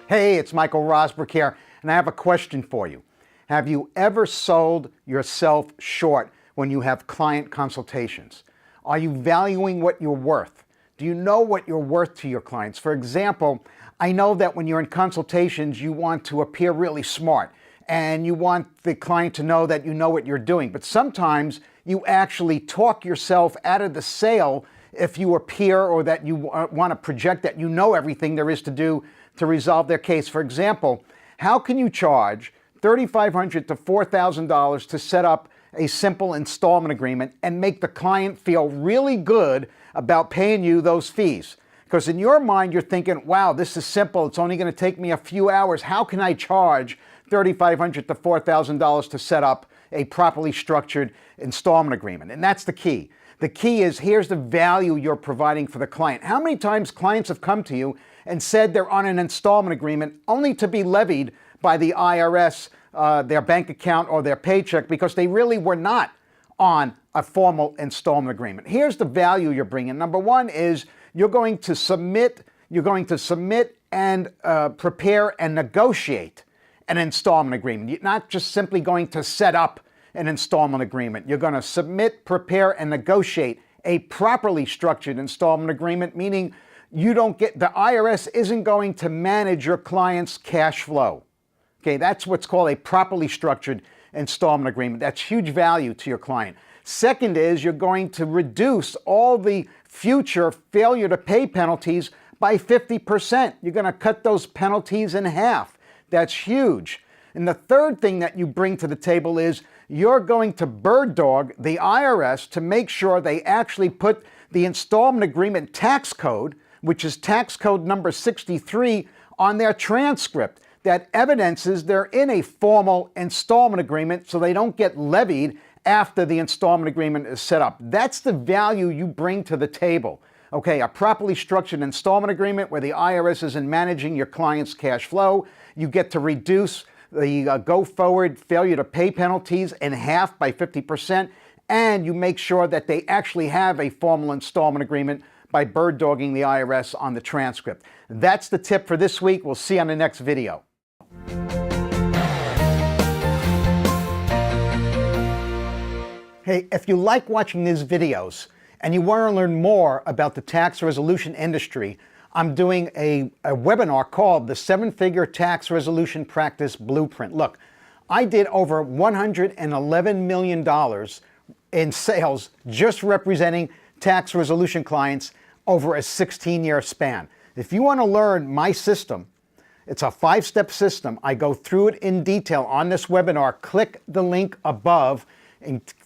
Hey, it's Michael Rosberg here, and I have a question for you. Have you ever sold yourself short when you have client consultations? Are you valuing what you're worth? Do you know what you're worth to your clients? For example, I know that when you're in consultations, you want to appear really smart, and you want the client to know that you know what you're doing. But sometimes you actually talk yourself out of the sale if you appear or that you want to project that you know everything there is to do to resolve their case. For example, how can you charge $3,500 to $4,000 to set up a simple installment agreement and make the client feel really good about paying you those fees? Because in your mind, you're thinking, wow, this is simple. It's only going to take me a few hours. How can I charge $3,500 to $4,000 to set up a properly structured installment agreement? And that's the key. The key is, here's the value you're providing for the client. How many times clients have come to you and said they're on an installment agreement only to be levied by the IRS, their bank account or their paycheck, because they really were not on a formal installment agreement? Here's the value you're bringing. Number one is you're going to submit and prepare and negotiate an installment agreement. You're not just simply going to set up an installment agreement. You're going to submit, prepare, and negotiate a properly structured installment agreement, meaning the IRS isn't going to manage your client's cash flow. Okay, that's what's called a properly structured installment agreement. That's huge value to your client. Second is you're going to reduce all the future failure to pay penalties by 50%. You're going to cut those penalties in half. That's huge. And the third thing that you bring to the table is you're going to bird dog the IRS to make sure they actually put the installment agreement tax code, which is tax code number 63, on their transcript. That evidences they're in a formal installment agreement so they don't get levied after the installment agreement is set up. That's the value you bring to the table. Okay, a properly structured installment agreement where the IRS isn't managing your client's cash flow. You get to reduce the go-forward failure to pay penalties in half by 50%, and you make sure that they actually have a formal installment agreement by bird dogging the IRS on the transcript. That's the tip for this week. We'll see you on the next video. Hey, if you like watching these videos and you want to learn more about the tax resolution industry, I'm doing a webinar called the 7-Figure Tax Resolution Practice Blueprint. Look, I did over $111 million in sales just representing tax resolution clients over a 16-year span. If you want to learn my system, it's a 5-step system. I go through it in detail on this webinar. Click the link above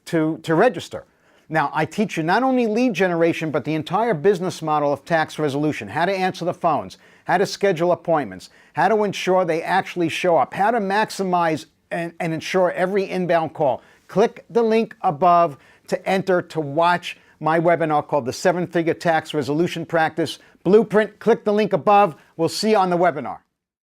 to register. Now, I teach you not only lead generation, but the entire business model of tax resolution, how to answer the phones, how to schedule appointments, how to ensure they actually show up, how to maximize and ensure every inbound call. Click the link above to enter to watch my webinar called the 7-Figure Tax Resolution Practice Blueprint. Click the link above. We'll see you on the webinar.